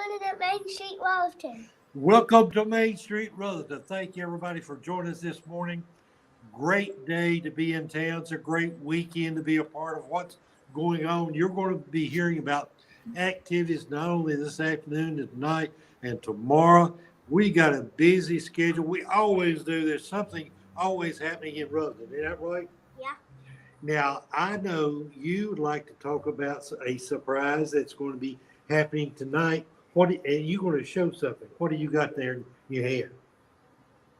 morning at Main Street, Wellington. Welcome to Main Street Rutherford. Thank you, everybody, for joining us this morning. Great day to be in town. It's a great weekend to be a part of what's going on. You're going to be hearing about activities not only this afternoon and tonight and tomorrow. We got a busy schedule. We always do. There's something always happening in Rutherford. Is that right? Yeah. Now, I know you would like to talk about a surprise that's going to be happening tonight. And you're going to show something. What do you got there in your hand?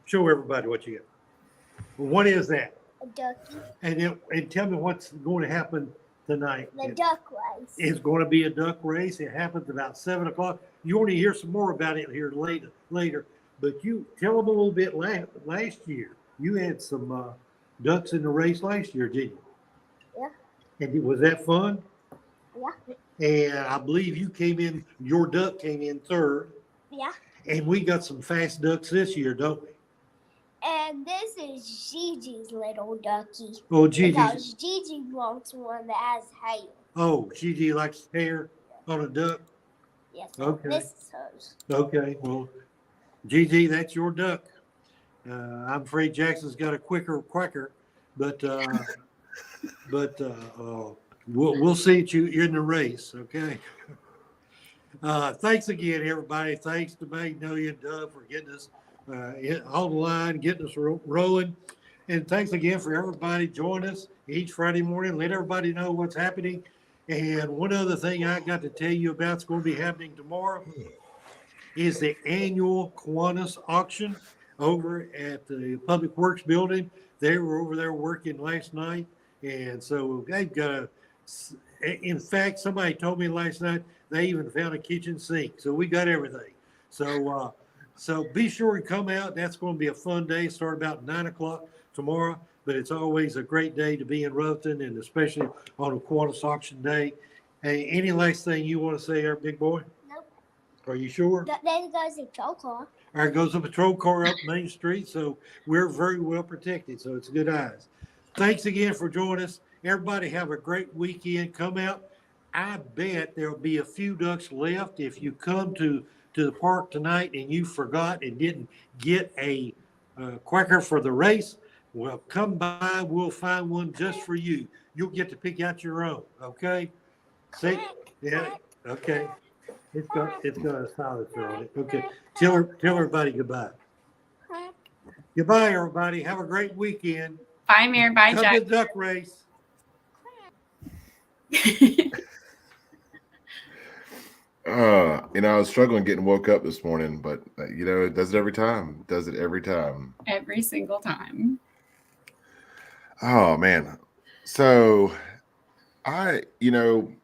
Show everybody what you got. Well, what is that? A ducky. And tell me what's going to happen tonight. The duck race. It's going to be a duck race. It happens about 7 o'clock. You want to hear some more about it here later. But you tell them a little bit last year. You had some ducks in the race last year, didn't you? Yeah. And was that fun? Yeah. And I believe your duck came in third. Yeah. And we got some fast ducks this year, don't we? And this is Gigi's little ducky. Oh, Gigi. Because Gigi wants one that has hair. Oh, Gigi likes hair on a duck? Yes. Okay. This is hers. Okay. Well, Gigi, that's your duck. I'm afraid Jackson's got a quicker quacker, but we'll see you in the race. Okay. Thanks again, everybody. Thanks to Magnolia and Dove for getting us on the line, getting us rolling. And thanks again for everybody joining us each Friday morning. Let everybody know what's happening. And one other thing I got to tell you about is going to be happening tomorrow is the annual Kiwanis auction over at the Public Works building. They were over there working last night. And so they've got in fact, somebody told me last night they even found a kitchen sink. So we got everything. So be sure and come out. That's going to be a fun day. Start about 9 o'clock tomorrow. But it's always a great day to be in Rutherford, and especially on a Kiwanis auction day. Hey, any last thing you want to say there, big boy? Nope. Are you sure? There goes a patrol car. All right, goes a patrol car up Main Street, so we're very well protected, so it's good eyes. Thanks again for joining us. Everybody have a great weekend. Come out. I bet there'll be a few ducks left. If you come to the park tonight and you forgot and didn't get a quacker for the race, well, come by. We'll find one just for you. You'll get to pick out your own, okay? See? Yeah, okay. It's got a silencer on it. Okay. Tell everybody goodbye. Goodbye, everybody. Have a great weekend. Bye, Mayor. Bye, Come Jack. to the duck race. I was struggling getting woke up this morning, but it does it every time. Does it every time. Every single time. Oh man. So I feel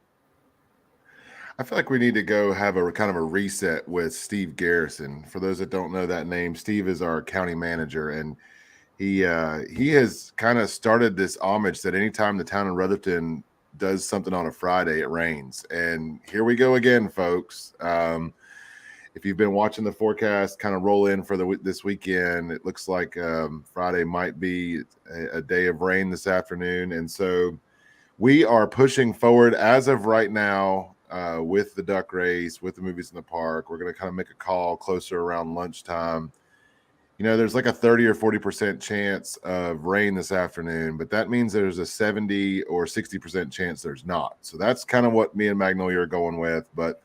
like we need to go have a kind of a reset with Steve Garrison. For those that don't know that name, Steve is our county manager, and he has kind of started this homage that anytime the town of Rutherford does something on a Friday, it rains. And here we go again, folks. If you've been watching the forecast kind of roll in for this weekend, it looks like Friday might be a day of rain this afternoon. And so we are pushing forward as of right now with the duck race, with the movies in the park. We're going to kind of make a call closer around lunchtime. There's like a 30 or 40% chance of rain this afternoon, but that means there's a 70 or 60% chance there's not. So that's kind of what me and Magnolia are going with. But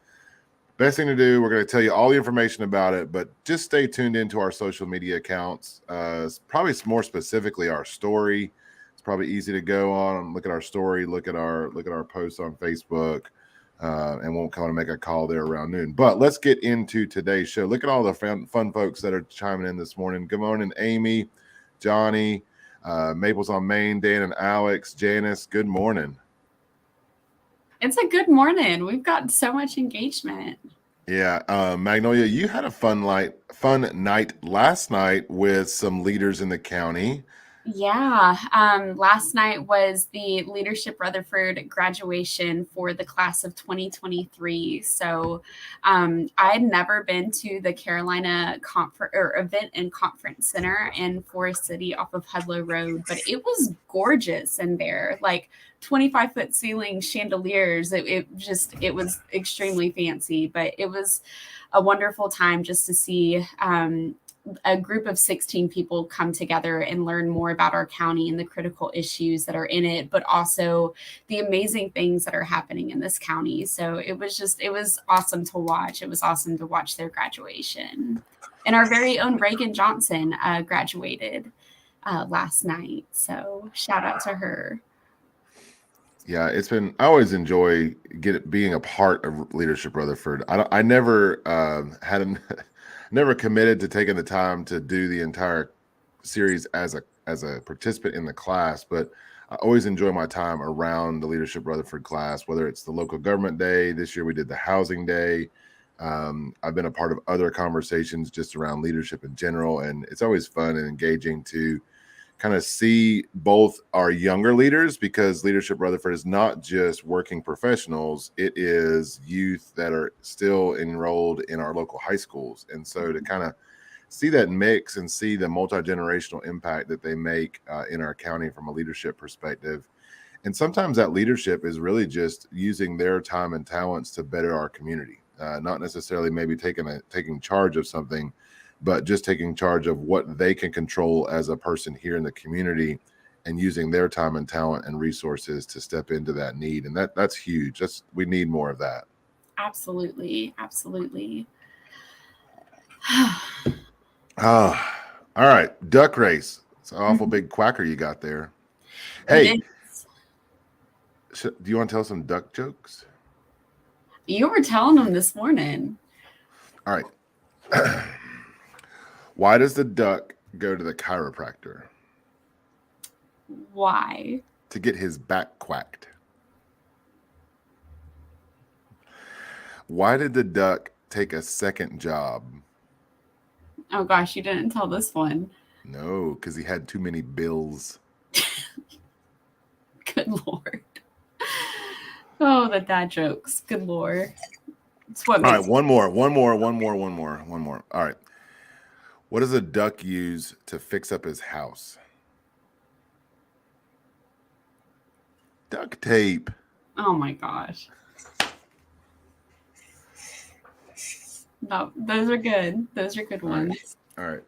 best thing to do, we're going to tell you all the information about it, but just stay tuned into our social media accounts. Probably more specifically our story. It's probably easy to go on, look at our story, look at our posts on Facebook. And won't kind of make a call there around noon. But let's get into today's show. Look at all the fun folks that are chiming in this morning. Good morning, Amy, Johnny, Maples on Main, Dan and Alex, Janice. Good morning. It's a good morning. We've got so much engagement. Yeah, Magnolia, you had a fun night last night with some leaders in the county. Yeah. Last night was the Leadership Rutherford graduation for the class of 2023. So I had never been to the Carolina Event and Conference Center in Forest City off of Hudlow Road, but it was gorgeous in there. Like 25-foot ceiling chandeliers. It was extremely fancy, but it was a wonderful time just to see a group of 16 people come together and learn more about our county and the critical issues that are in it, but also the amazing things that are happening in this county. So it was awesome to watch. It was awesome to watch their graduation. And our very own Reagan Johnson graduated last night. So shout out to her. Yeah, I always enjoy being a part of Leadership Rutherford. I never never committed to taking the time to do the entire series as a participant in the class, but I always enjoy my time around the Leadership Rutherford class, whether it's the local government day. This year we did the housing day. I've been a part of other conversations just around leadership in general, and it's always fun and engaging to kind of see both our younger leaders, because Leadership Rutherford is not just working professionals, it is youth that are still enrolled in our local high schools. And so to kind of see that mix and see the multi-generational impact that they make in our county from a leadership perspective. And sometimes that leadership is really just using their time and talents to better our community, not necessarily maybe taking charge of something, but just taking charge of what they can control as a person here in the community and using their time and talent and resources to step into that need. And that's huge. We need more of that. Absolutely. Absolutely. All right. Duck race. It's an awful big quacker you got there. Hey, do you want to tell some duck jokes? You were telling them this morning. All right. Why does the duck go to the chiropractor? Why? To get his back quacked. Why did the duck take a second job? Oh gosh, you didn't tell this one. No, because he had too many bills. Good Lord. Oh, the dad jokes. Good Lord. It's what All right, one more. All right. What does a duck use to fix up his house? Duct tape. Oh my gosh. No, those are good. Those are good ones. All right.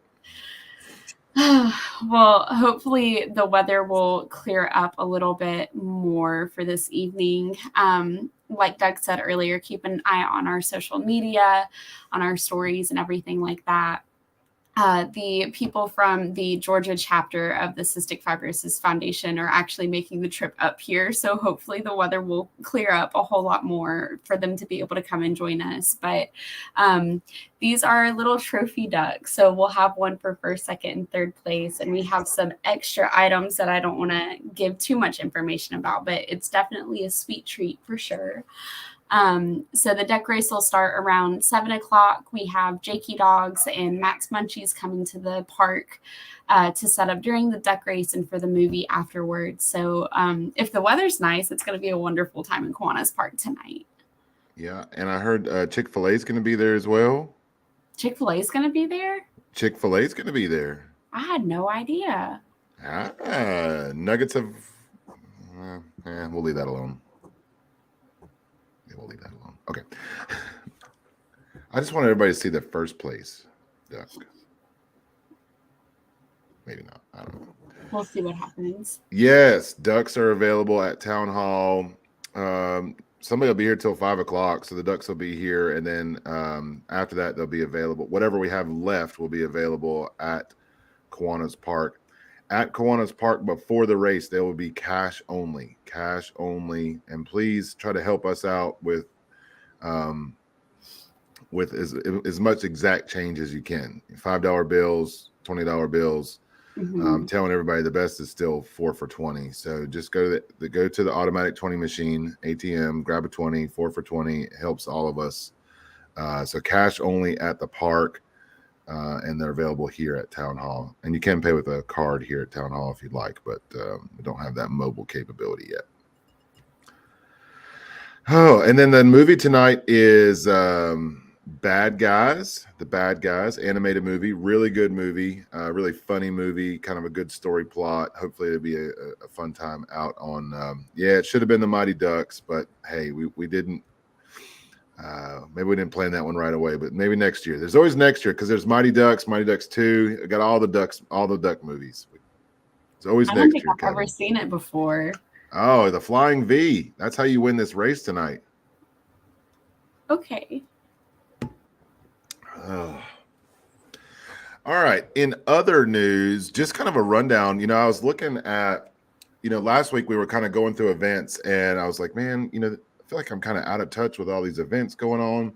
Well, hopefully the weather will clear up a little bit more for this evening. Like Doug said earlier, keep an eye on our social media, on our stories and everything like that. The people from the Georgia chapter of the Cystic Fibrosis Foundation are actually making the trip up here. So hopefully the weather will clear up a whole lot more for them to be able to come and join us. But these are little trophy ducks. So we'll have one for first, second, and third place. And we have some extra items that I don't want to give too much information about, but it's definitely a sweet treat for sure. So the duck race will start around 7:00. We have Jakey Dogs and Matt's Munchies coming to the park to set up during the duck race and for the movie afterwards. So if the weather's nice, it's going to be a wonderful time in Kiwanis Park tonight. Yeah, and I heard Chick-fil-A is going to be there as well. Chick-fil-A is going to be there? Chick-fil-A is going to be there. I had no idea. Nuggets of... we'll leave that alone. We'll leave that alone. Okay. I just want everybody to see the first place duck. Maybe not. I don't know. We'll see what happens. Yes, ducks are available at Town Hall. Somebody will be here till 5:00, so the ducks will be here, and then after that they'll be available. Whatever we have left will be available at Kiwanis Park. At Kiwanis Park before the race, there will be cash only, and please try to help us out with as much exact change as you can. $5 bills, $20 bills. I'm telling everybody the best is still 4 for $20. So just go to the automatic 20 machine, ATM, grab a 20, 4 for $20. It helps all of us. So cash only at the park. and they're available here at Town Hall. And you can pay with a card here at Town Hall if you'd like, but we don't have that mobile capability yet. Oh, and then the movie tonight is Bad Guys, The Bad Guys, animated movie, really good movie, really funny movie, kind of a good story plot. Hopefully it'll be a fun time out on, it should have been the Mighty Ducks, but hey, we didn't, maybe we didn't plan that one right away, but maybe next year. There's always next year because there's Mighty Ducks 2, I got all the duck movies. It's always I next don't think year. I've ever seen it before. Oh, the Flying V. That's how you win this race tonight. Okay. Oh. All right. In other news, just kind of a rundown. I was looking at, last week we were kind of going through events and I was like, man, I feel like I'm kind of out of touch with all these events going on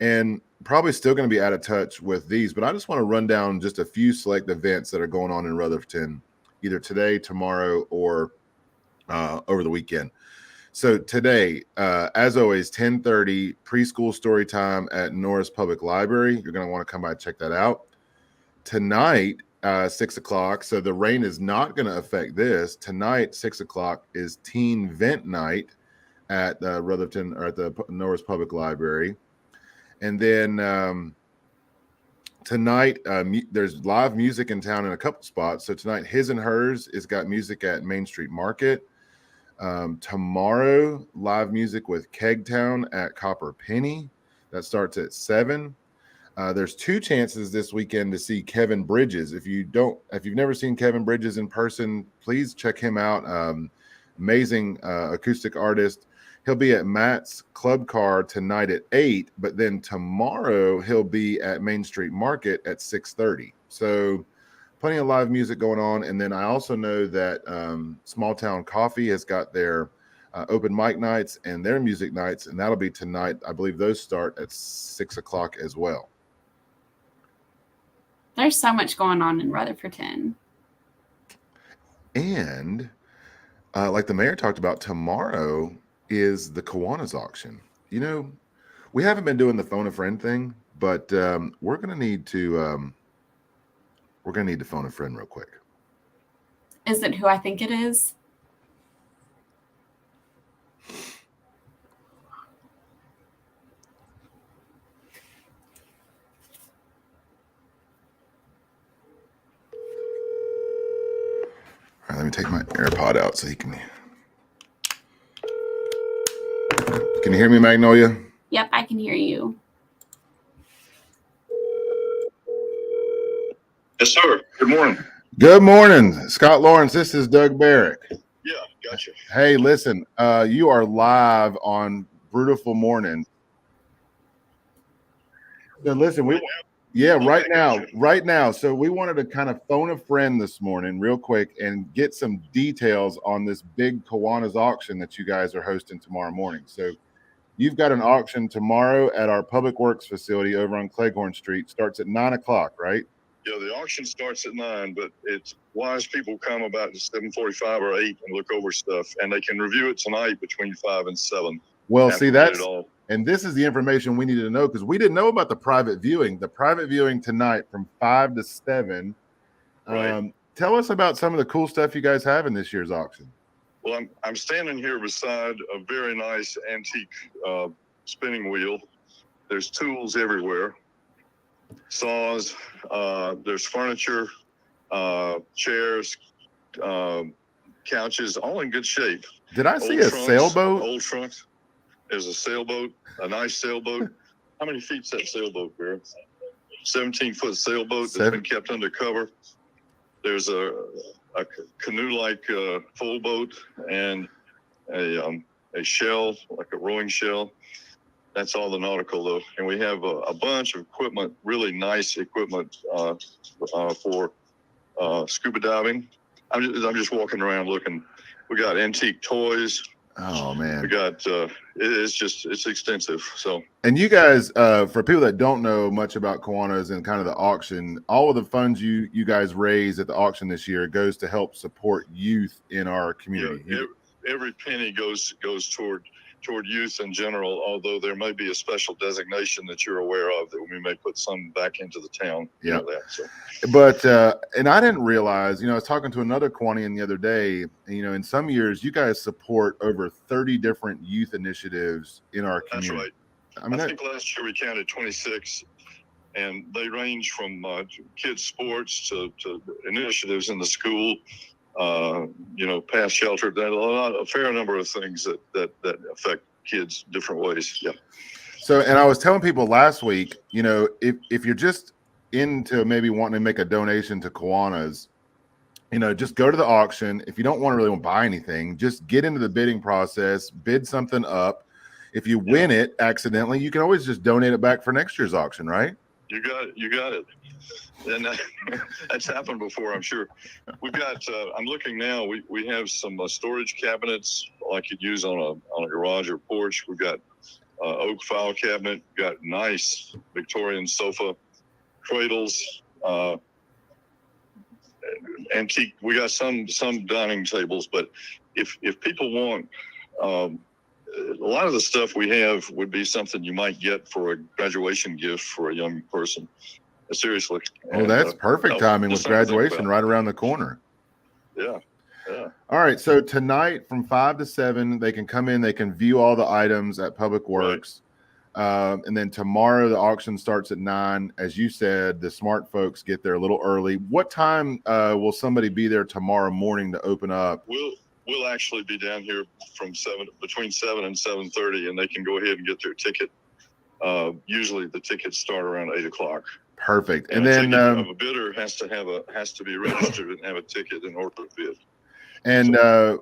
and probably still going to be out of touch with these, but I just want to run down just a few select events that are going on in Rutherford, either today, tomorrow, or over the weekend. So today, as always, 10:30 preschool story time at Norris Public Library. You're going to want to come by and check that out. Tonight, 6 o'clock. So the rain is not going to affect this. Tonight, 6 o'clock is Teen Vent Night at Rutherford or at the Norris Public Library. And then tonight, there's live music in town in a couple spots. So tonight, His and Hers has got music at Main Street Market. Tomorrow, live music with Kegtown at Copper Penny. That starts at 7. There's 2 chances this weekend to see Kevin Bridges. If you've never seen Kevin Bridges in person, please check him out. Amazing acoustic artist. He'll be at Matt's Club Car tonight at 8, but then tomorrow he'll be at Main Street Market at 6:30. So plenty of live music going on. And then I also know that Small Town Coffee has got their open mic nights and their music nights, and that'll be tonight. I believe those start at 6 o'clock as well. There's so much going on in Rutherford. And like the mayor talked about, tomorrow is the Kiwanis auction. We haven't been doing the phone a friend thing, but we're going to need to phone a friend real quick. Is it who I think it is? All right, let me take my AirPod out so he can. Can you hear me, Magnolia? Yep, I can hear you. Yes, sir. Good morning. Good morning, Scott Lawrence. This is Doug Barrick. Yeah, gotcha. Hey, listen, you are live on Brewtiful Morning. So listen, right now. So we wanted to kind of phone a friend this morning real quick and get some details on this big Kiwanis auction that you guys are hosting tomorrow morning. So you've got an auction tomorrow at our Public Works facility over on Cleghorn Street. Starts at 9 o'clock, right? Yeah, the auction starts at 9, but it's wise people come about 7:45 or 8 and look over stuff, and they can review it tonight between 5 and 7. Well, see, and this is the information we needed to know because we didn't know about the private viewing. The private viewing tonight from 5 to 7. Right. Tell us about some of the cool stuff you guys have in this year's auction. Well, I'm standing here beside a very nice antique spinning wheel. There's tools everywhere. Saws, there's furniture, chairs, couches, all in good shape. Did I see a sailboat? Old trunks. There's a sailboat, a nice sailboat. How many feet's that sailboat, Bear? 17-foot sailboat that's been kept under cover. There's a canoe-like full boat and a shell, like a rowing shell. That's all the nautical, though. And we have a bunch of equipment, really nice equipment for scuba diving. I'm just walking around looking. We got antique toys. Oh man, we got it's extensive. So, and you guys, for people that don't know much about Kiwanis and kind of the auction, all of the funds you guys raise at the auction this year goes to help support youth in our community. Yeah, every penny goes toward toward youth in general, although there may be a special designation that you're aware of that we may put some back into the town. You know that. So. But and I didn't realize, I was talking to another Quantian the other day, in some years you guys support over 30 different youth initiatives in our community. That's right. I think last year we counted 26, and they range from kids sports to initiatives in the school, past shelter, a fair number of things that affect kids different ways. Yeah. So, and I was telling people last week, if you're just into maybe wanting to make a donation to Kiwanis, just go to the auction. If you don't want to really buy anything, just get into the bidding process, bid something up. If you win it accidentally, you can always just donate it back for next year's auction, right? You got it. And that's happened before, I'm sure. We've got, I'm looking now, we have some storage cabinets like you'd use on a garage or porch. We've got oak file cabinet, got nice Victorian sofa, cradles, antique. We got some dining tables, but if people want, a lot of the stuff we have would be something you might get for a graduation gift for a young person. Seriously. Oh, that's perfect timing with graduation right around the corner. Yeah. All right. So tonight from 5 to 7, they can come in, they can view all the items at Public Works. Right. And then tomorrow the auction starts at 9. As you said, the smart folks get there a little early. What time will somebody be there tomorrow morning to open up? We'll actually be down here from between 7 and 7:30, and they can go ahead and get their ticket. Usually the tickets start around 8 o'clock. Perfect. And then a bidder has to be registered and have a ticket in order to bid. And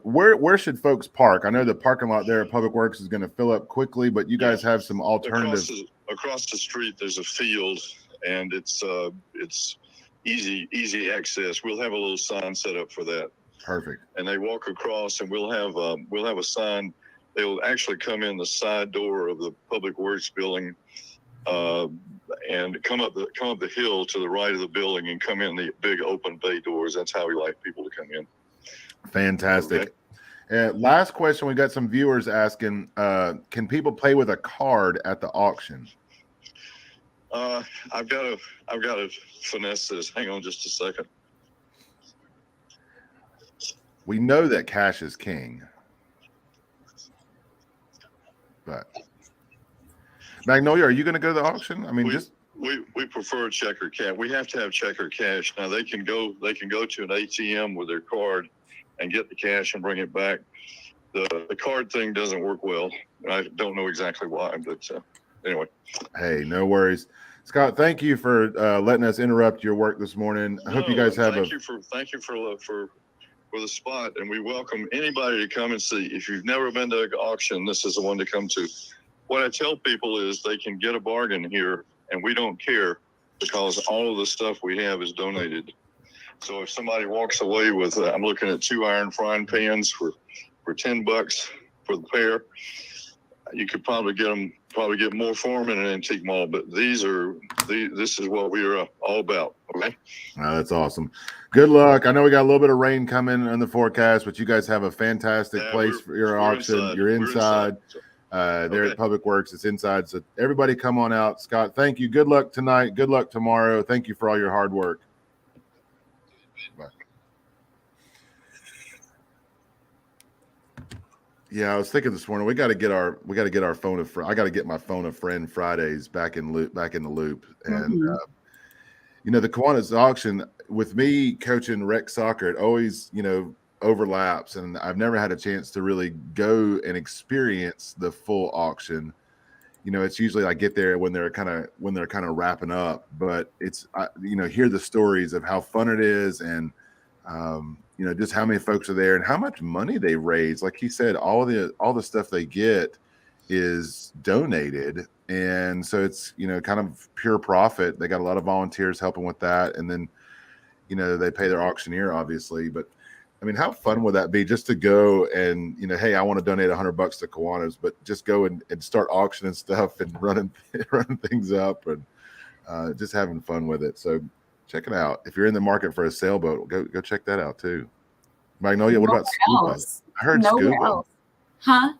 where should folks park? I know the parking lot there at Public Works is going to fill up quickly, but you guys have some alternatives. Across the street, there's a field, and it's easy access. We'll have a little sign set up for that. Perfect. And they walk across, and we'll have a sign. They will actually come in the side door of the Public Works building, and come up the hill to the right of the building and come in the big open bay doors. That's how we like people to come in. Fantastic. Okay. Last question. We got some viewers asking, can people play with a card at the auction? I've got to finesse this. Hang on just a second. We know that cash is king, but Magnolia, are you going to go to the auction? I mean, we prefer check or cash. We have to have check or cash. Now they can go to an ATM with their card and get the cash and bring it back. The card thing doesn't work well. I don't know exactly why, but anyway. Hey, no worries. Scott, thank you for letting us interrupt your work this morning. I hope you guys have thank you for the spot, and we welcome anybody to come and see. If you've never been to an auction, this is the one to come to. What I tell people is they can get a bargain here, and we don't care because all of the stuff we have is donated. So if somebody walks away with, I'm looking at 2 iron frying pans for $10 for the pair, you could probably get more for them in an antique mall. But this is what we are all about. Okay. Oh, that's awesome. Good luck. I know we got a little bit of rain coming in the forecast, but you guys have a fantastic place for your auction. Inside. You're inside. There at Public Works. It's inside. So everybody come on out. Scott, thank you. Good luck tonight. Good luck tomorrow. Thank you for all your hard work. Bye. Yeah, I was thinking this morning we got to get our phone of I got to get my phone a friend Fridays back in the loop. And the Kiwanis auction with me coaching rec soccer, it always overlaps, and I've never had a chance to really go and experience the full auction. It's usually I get there when they're kind of wrapping up, but it's hear the stories of how fun it is, and just how many folks are there and how much money they raise. Like he said, all the stuff they get is donated, and so it's kind of pure profit. They got a lot of volunteers helping with that, and then they pay their auctioneer obviously. But I mean, how fun would that be just to go and hey, I want to donate $100 to Kiwanis, but just go and start auctioning stuff and running things up and just having fun with it. So check it out. If you're in the market for a sailboat, go check that out too. Magnolia, what about scuba? I heard scuba. Huh?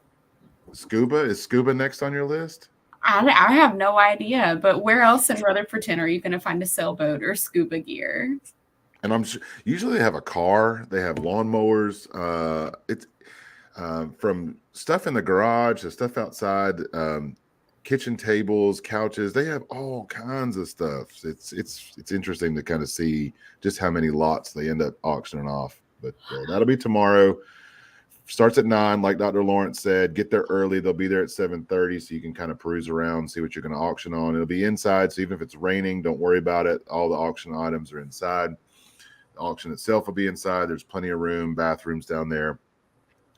Scuba? Is scuba next on your list? I have no idea, but where else in Rutherfordton are you going to find a sailboat or scuba gear? And I'm usually they have a car, they have lawnmowers. It's from stuff in the garage to stuff outside, kitchen tables, couches. They have all kinds of stuff. It's interesting to kind of see just how many lots they end up auctioning off. But that'll be tomorrow. Starts at 9, like Dr. Lawrence said. Get there early. They'll be there at 7:30, so you can kind of peruse around, see what you're going to auction on. It'll be inside, so even if it's raining, don't worry about it. All the auction items are inside. The auction itself will be inside. There's plenty of room, bathrooms down there.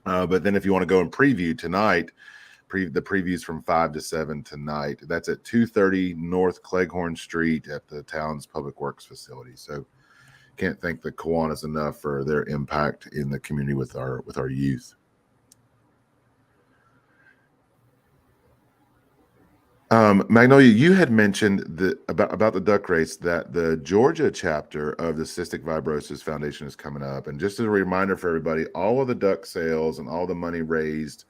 But then if you want to go and preview tonight, the previews from 5 to 7 tonight. That's at 230 North Cleghorn Street at the town's public works facility. So can't thank the Kiwanis enough for their impact in the community with our youth. Magnolia, you had mentioned about the duck race that the Georgia chapter of the Cystic Fibrosis Foundation is coming up. And just as a reminder for everybody, all of the duck sales and all the money raised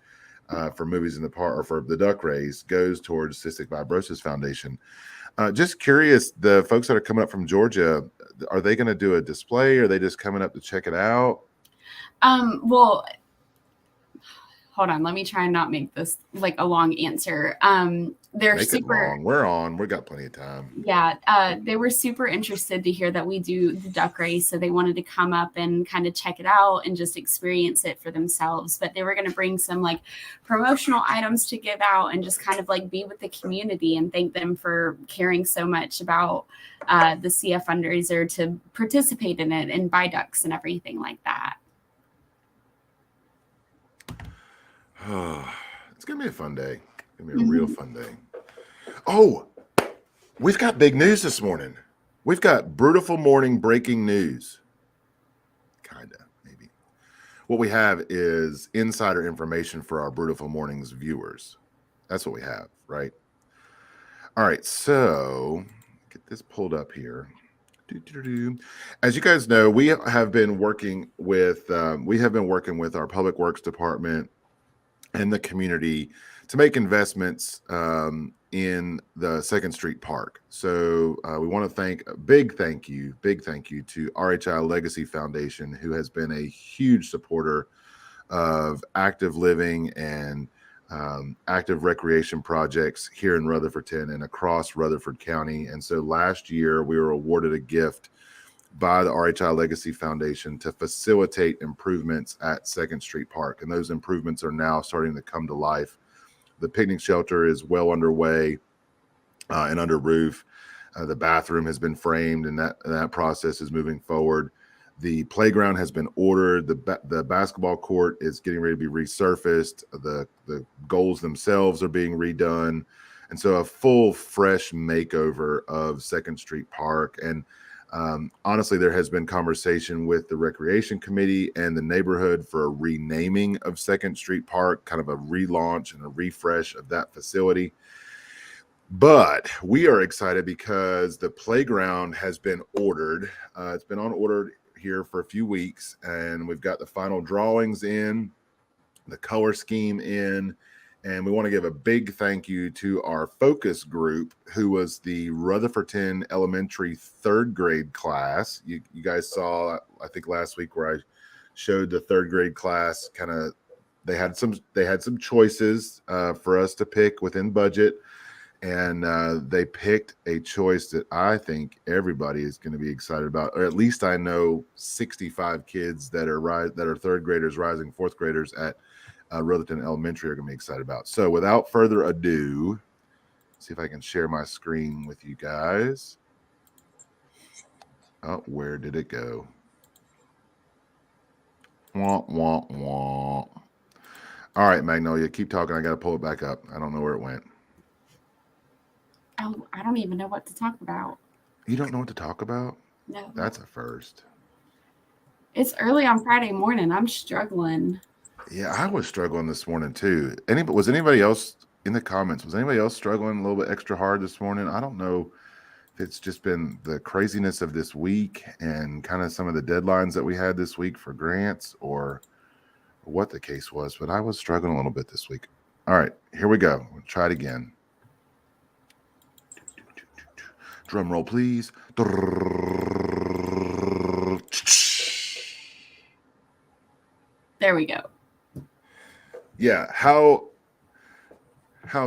for Movies in the Park or for the duck race goes towards Cystic Fibrosis Foundation. Just curious, the folks that are coming up from Georgia, are they going to do a display? Or are they just coming up to check it out? Well, hold on. Let me try and not make this like a long answer. They're Make super. it long. We're on. We got plenty of time. Yeah, they were super interested to hear that we do the duck race, so they wanted to come up and kind of check it out and just experience it for themselves. But they were going to bring some like promotional items to give out and just kind of like be with the community and thank them for caring so much about the CF fundraiser to participate in it and buy ducks and everything like that. It's gonna be a fun day. It's gonna be a real fun day. Oh, we've got big news this morning. We've got Brewtiful morning breaking news. Kinda, maybe. What we have is insider information for our Brewtiful mornings viewers. That's what we have, right? All right, so get this pulled up here. As you guys know, we have been working with our public works department and the community to make investments in the 2nd Street Park. So we want to thank a big thank you to RHI Legacy Foundation, who has been a huge supporter of active living and active recreation projects here in Rutherfordton and across Rutherford County. And so last year we were awarded a gift by the RHI Legacy Foundation to facilitate improvements at 2nd Street Park. And those improvements are now starting to come to life. The picnic shelter is well underway and under roof. The bathroom has been framed, and that process is moving forward. The playground has been ordered. The basketball court is getting ready to be resurfaced. The goals themselves are being redone. And so a full, fresh makeover of 2nd Street Park. And honestly, there has been conversation with the Recreation Committee and the neighborhood for a renaming of 2nd Street Park, kind of a relaunch and a refresh of that facility. But we are excited because the playground has been ordered. It's been on order here for a few weeks, and we've got the final drawings in, the color scheme in, and we want to give a big thank you to our focus group, who was the Rutherfordton Elementary 3rd grade class. You guys saw, I think last week, where I showed the 3rd grade class. Kind of, they had some choices for us to pick within budget. And they picked a choice that I think everybody is going to be excited about, or at least I know 65 kids that are 3rd graders, rising 4th graders at Rutherfordton Elementary are going to be excited about. So without further ado, see if I can share my screen with you guys. Oh, where did it go? Wah, wah, wah. All right, Magnolia, keep talking. I got to pull it back up. I don't know where it went. Oh, I don't even know what to talk about. You don't know what to talk about? No. That's a first. It's early on Friday morning. I'm struggling. Yeah, I was struggling this morning too. Was anybody else in the comments? Was anybody else struggling a little bit extra hard this morning? I don't know if it's just been the craziness of this week and kind of some of the deadlines that we had this week for grants or what the case was, but I was struggling a little bit this week. All right, here we go. We'll try it again. Drum roll, please. There we go. Yeah, how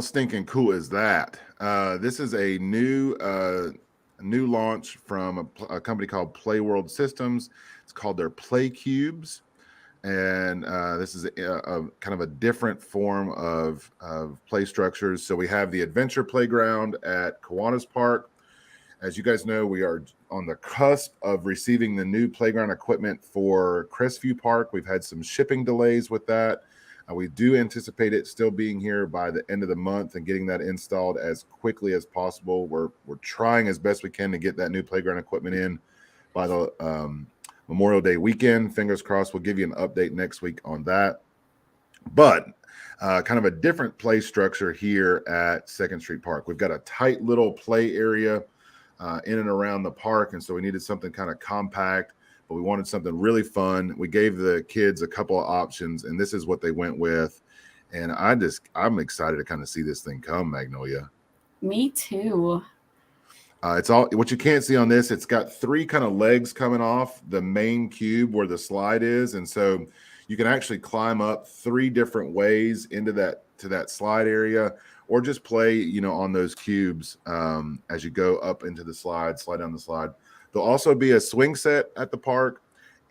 stinking cool is that? This is a new launch from a company called Play World Systems. It's called their Play Cubes, and this is a kind of a different form of play structures. So we have the Adventure Playground at Kiwanis Park. As you guys know, we are on the cusp of receiving the new playground equipment for Crestview Park. We've had some shipping delays with that. We do anticipate it still being here by the end of the month and getting that installed as quickly as possible. We're trying as best we can to get that new playground equipment in by the Memorial Day weekend. Fingers crossed. We'll give you an update next week on that. But kind of a different play structure here at 2nd Street Park. We've got a tight little play area in and around the park, and so we needed something kind of compact, but we wanted something really fun. We gave the kids a couple of options, and this is what they went with. And I'm excited to kind of see this thing come, Magnolia. Me too. It's all what you can't see on this. It's got 3 kind of legs coming off the main cube where the slide is, and so you can actually climb up 3 different ways into that slide area, or just play, on those cubes as you go up into the slide down the slide. There'll also be a swing set at the park,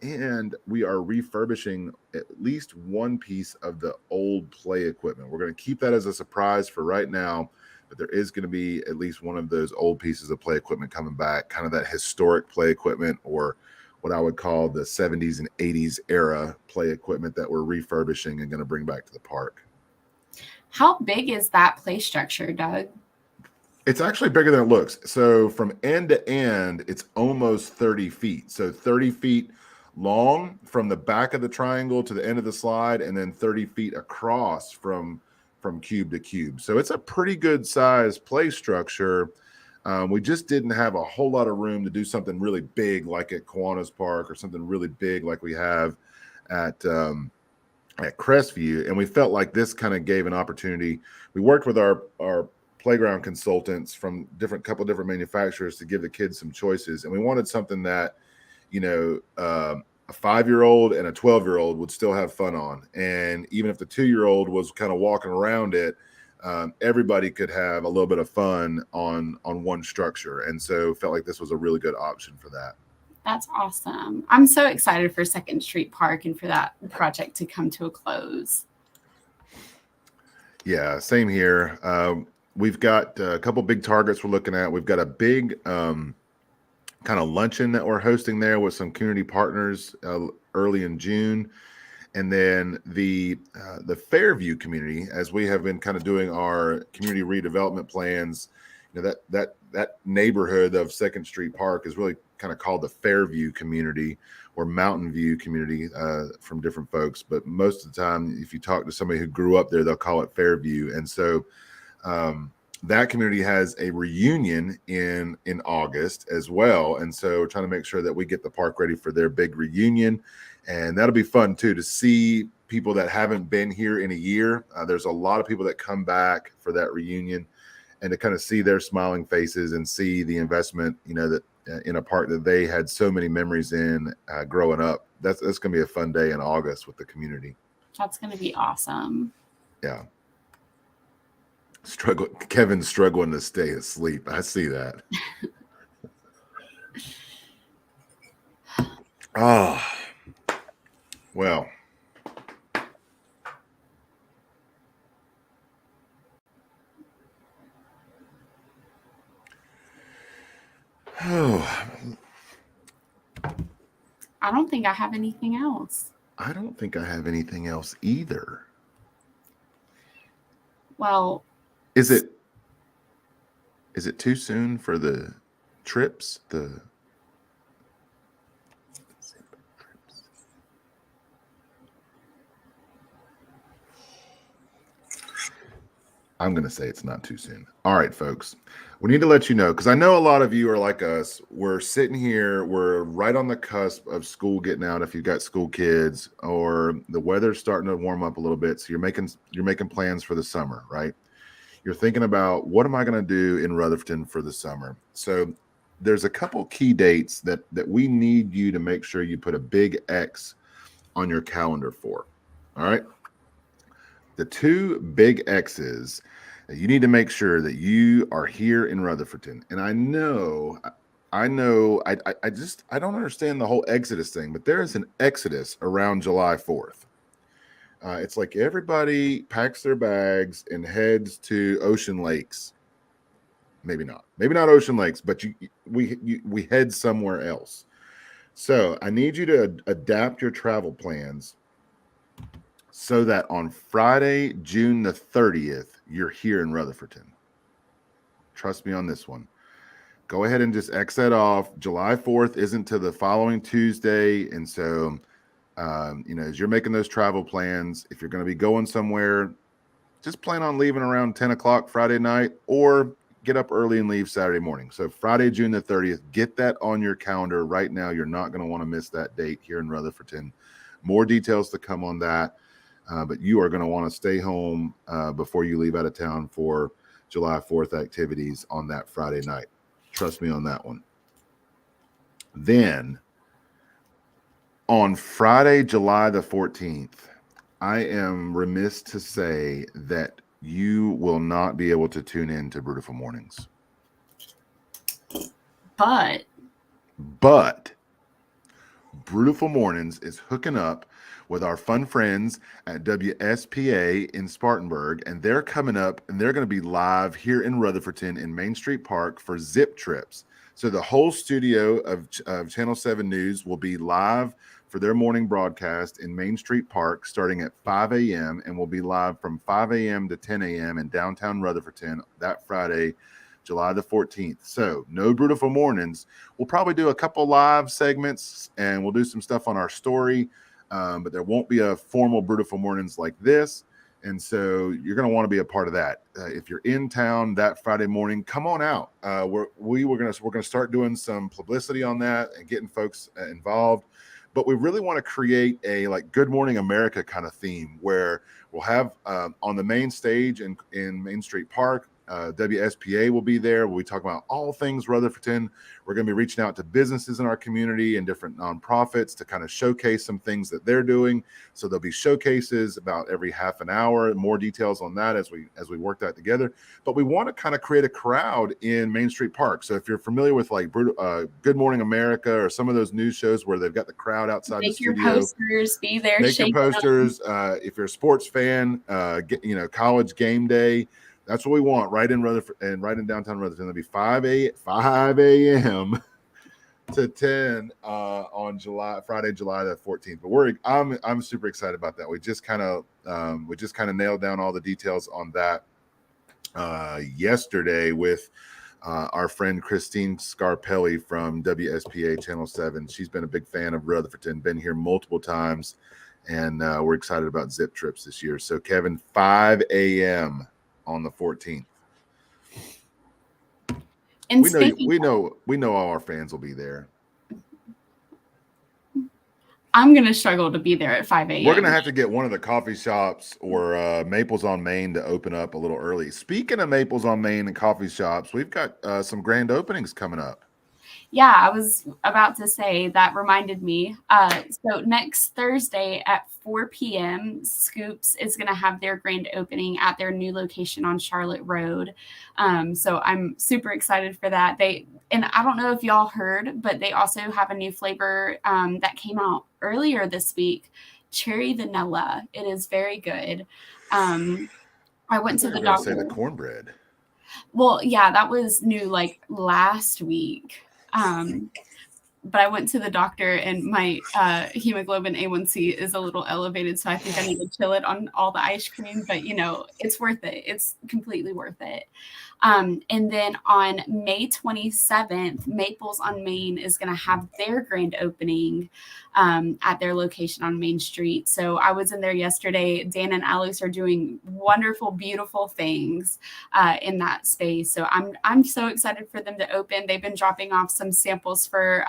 and we are refurbishing at least one piece of the old play equipment. We're going to keep that as a surprise for right now, but there is going to be at least one of those old pieces of play equipment coming back, kind of that historic play equipment, or what I would call the 70s and 80s era play equipment that we're refurbishing and going to bring back to the park. How big is that play structure, Doug? It's actually bigger than it looks. So from end to end, it's almost 30 feet. So 30 feet long from the back of the triangle to the end of the slide, and then 30 feet across from cube to cube. So it's a pretty good size play structure. We just didn't have a whole lot of room to do something really big like at Kiwanis Park, or something really big like we have at Crestview, and we felt like this kind of gave an opportunity. We worked with our playground consultants from couple different manufacturers to give the kids some choices, and we wanted something that a 5-year-old and a 12-year-old would still have fun on, and even if the 2-year-old was kind of walking around it, everybody could have a little bit of fun on one structure, and so felt like this was a really good option for that. That's awesome. I'm so excited for 2nd Street Park and for that project to come to a close. Yeah, same here. We've got a couple big targets we're looking at. We've got a big kind of luncheon that we're hosting there with some community partners early in June. And then the Fairview community, as we have been kind of doing our community redevelopment plans, that neighborhood of 2nd Street Park is really kind of called the Fairview community, or Mountain View community from different folks. But most of the time, if you talk to somebody who grew up there, they'll call it Fairview. And so that community has a reunion in August as well. And so we're trying to make sure that we get the park ready for their big reunion. And that'll be fun too, to see people that haven't been here in a year. There's a lot of people that come back for that reunion, and to kind of see their smiling faces and see the investment, that in a park that they had so many memories in growing up. That's going to be a fun day in August with the community. That's going to be awesome. Yeah. Kevin's struggling to stay asleep. I see that. Oh, well. Oh, I don't think I have anything else. I don't think I have anything else either. Well, is it too soon for the trips? I'm going to say it's not too soon. All right, folks. We need to let you know, because I know a lot of you are like us. We're sitting here. We're right on the cusp of school getting out if you've got school kids, or the weather's starting to warm up a little bit. So you're making plans for the summer, right? You're thinking about, what am I going to do in Rutherford for the summer? So there's a couple key dates that we need you to make sure you put a big X on your calendar for. All right. The two big X's that you need to make sure that you are here in Rutherford. And I don't understand the whole Exodus thing, but there is an Exodus around July 4th. It's like everybody packs their bags and heads to Ocean Lakes. Maybe not Ocean Lakes, but we head somewhere else. So I need you to adapt your travel plans so that on Friday, June the 30th, you're here in Rutherford. Trust me on this one. Go ahead and just X that off. July 4th isn't till the following Tuesday. And so, as you're making those travel plans, if you're going to be going somewhere, just plan on leaving around 10 o'clock Friday night, or get up early and leave Saturday morning. So Friday, June the 30th, get that on your calendar right now. You're not going to want to miss that date here in Rutherford. More details to come on that. But you are going to want to stay home before you leave out of town for July 4th activities on that Friday night. Trust me on that one. Then on Friday, July the 14th, I am remiss to say that you will not be able to tune in to Brewtiful Mornings. But Brewtiful Mornings is hooking up with our fun friends at WSPA in Spartanburg, and they're coming up and they're going to be live here in Rutherford in Main Street Park for Zip Trips. So the whole studio of Channel 7 News will be live for their morning broadcast in Main Street Park starting at 5 a.m. and will be live from 5 a.m. to 10 a.m. in downtown Rutherford that Friday, July the 14th. So no Brewtiful Mornings. We'll probably do a couple live segments and we'll do some stuff on our story, but there won't be a formal Brewtiful Mornings like this. And so you're going to want to be a part of that. If you're in town that Friday morning, come on out. We're going to start doing some publicity on that and getting folks involved. But we really want to create a like Good Morning America kind of theme where we'll have on the main stage in Main Street Park, WSPA will be there. We'll be talking about all things Rutherford. We're going to be reaching out to businesses in our community and different nonprofits to kind of showcase some things that they're doing. So there'll be showcases about every half an hour, more details on that as we work that together. But we want to kind of create a crowd in Main Street Park. So if you're familiar with like Good Morning America or some of those news shows where they've got the crowd outside the studio, make your posters, be there. Make your posters. If you're a sports fan, college game day. That's what we want right in Rutherford and right in downtown Rutherford. It'll be 5 a.m. to 10 on Friday, July the 14th. But I'm super excited about that. We just kind of nailed down all the details on that yesterday with our friend Christine Scarpelli from WSPA Channel 7. She's been a big fan of Rutherford, been here multiple times, and we're excited about Zip Trips this year. So Kevin, 5 a.m. on the 14th. And we know all our fans will be there. I'm going to struggle to be there at 5 a.m. We're going to have to get one of the coffee shops or Maples on Main to open up a little early. Speaking of Maples on Main and coffee shops, we've got some grand openings coming up. Yeah, I was about to say, that reminded me. So next Thursday at 4 p.m., Scoops is going to have their grand opening at their new location on Charlotte Road. So I'm super excited for that. And I don't know if y'all heard, but they also have a new flavor that came out earlier this week, cherry vanilla. It is very good. I went to the doctor. Say the cornbread. Well, yeah, that was new like last week. but I went to the doctor and my hemoglobin A1C is a little elevated. So I think I need to chill it on all the ice cream, but it's worth it. It's completely worth it. And then on May 27th, Maples on Main is going to have their grand opening at their location on Main Street. So I was in there yesterday. Dan and Alex are doing wonderful, beautiful things in that space. So I'm so excited for them to open. They've been dropping off some samples for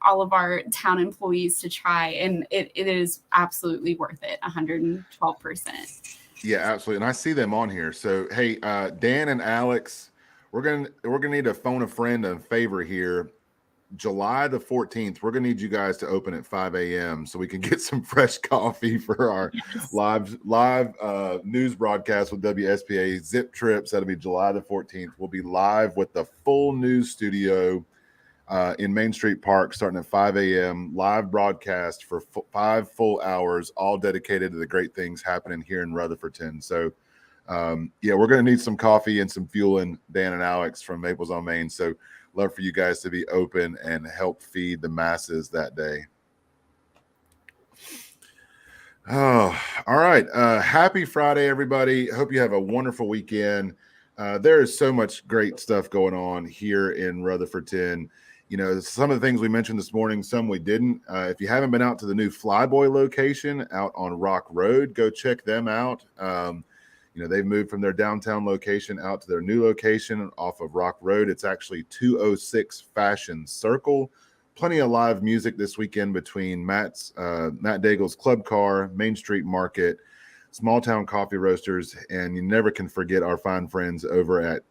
all of our town employees to try, and it is absolutely worth it, 112%. Yeah, absolutely. And I see them on here. So, hey, Dan and Alex, we're gonna need to phone a friend a favor here. July the 14th, we're gonna need you guys to open at 5 a.m. so we can get some fresh coffee for our live news broadcast with WSPA Zip Trips. That'll be July the 14th. We'll be live with the full news studio in Main Street Park starting at 5 a.m. live broadcast for 5 full hours, all dedicated to the great things happening here in Rutherfordton. So we're going to need some coffee and some fueling, Dan and Alex from Maples on Main. So love for you guys to be open and help feed the masses that day. Oh, all right. Happy Friday, everybody. Hope you have a wonderful weekend. There is so much great stuff going on here in Rutherfordton. Some of the things we mentioned this morning, some we didn't. If you haven't been out to the new Flyboy location out on Rock Road, go check them out. They've moved from their downtown location out to their new location off of Rock Road. It's actually 206 Fashion Circle. Plenty of live music this weekend between Matt Daigle's Club Car, Main Street Market, Small Town Coffee Roasters, and you never can forget our fine friends over at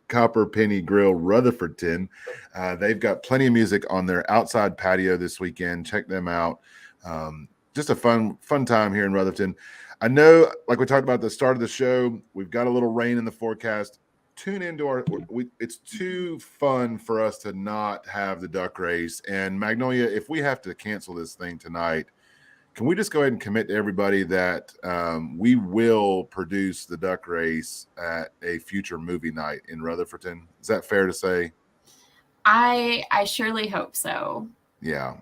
Copper Penny Grill Rutherfordton. They've got plenty of music on their outside patio this weekend. Check them out. Just a fun time here in Rutherfordton. I know, like we talked about at the start of the show, we've got a little rain in the forecast. Tune into it's too fun for us to not have the duck race. And Magnolia, if we have to cancel this thing tonight, can we just go ahead and commit to everybody that we will produce the duck race at a future movie night in Rutherfordton? Is that fair to say? I surely hope so. Yeah.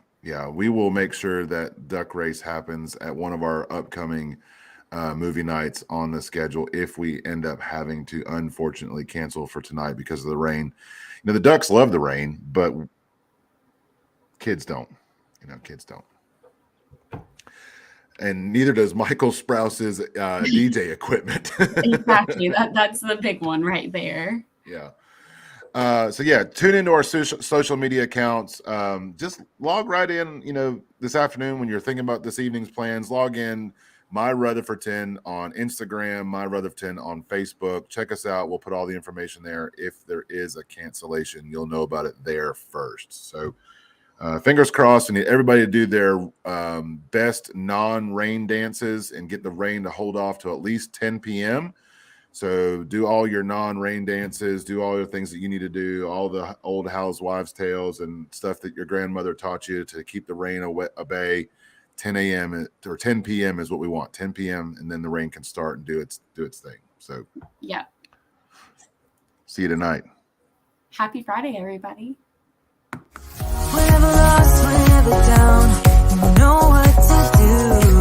We will make sure that duck race happens at one of our upcoming movie nights on the schedule if we end up having to unfortunately cancel for tonight because of the rain. The ducks love the rain, but kids don't. Kids don't. And neither does Michael Sprouse's DJ equipment. Exactly. That's the big one right there. Yeah. Tune into our social media accounts. Just log right in, this afternoon when you're thinking about this evening's plans, log in My Rutherfordton on Instagram, My Rutherfordton on Facebook. Check us out. We'll put all the information there. If there is a cancellation, you'll know about it there first. So fingers crossed, and everybody to do their best non-rain dances and get the rain to hold off to at least 10 p.m. So do all your non-rain dances, do all the things that you need to do, all the old housewives' tales and stuff that your grandmother taught you to keep the rain at bay. 10 a.m. or 10 p.m. is what we want. 10 p.m. and then the rain can start and do its thing. So yeah. See you tonight. Happy Friday, everybody. Whenever lost, whenever down, you know what to do.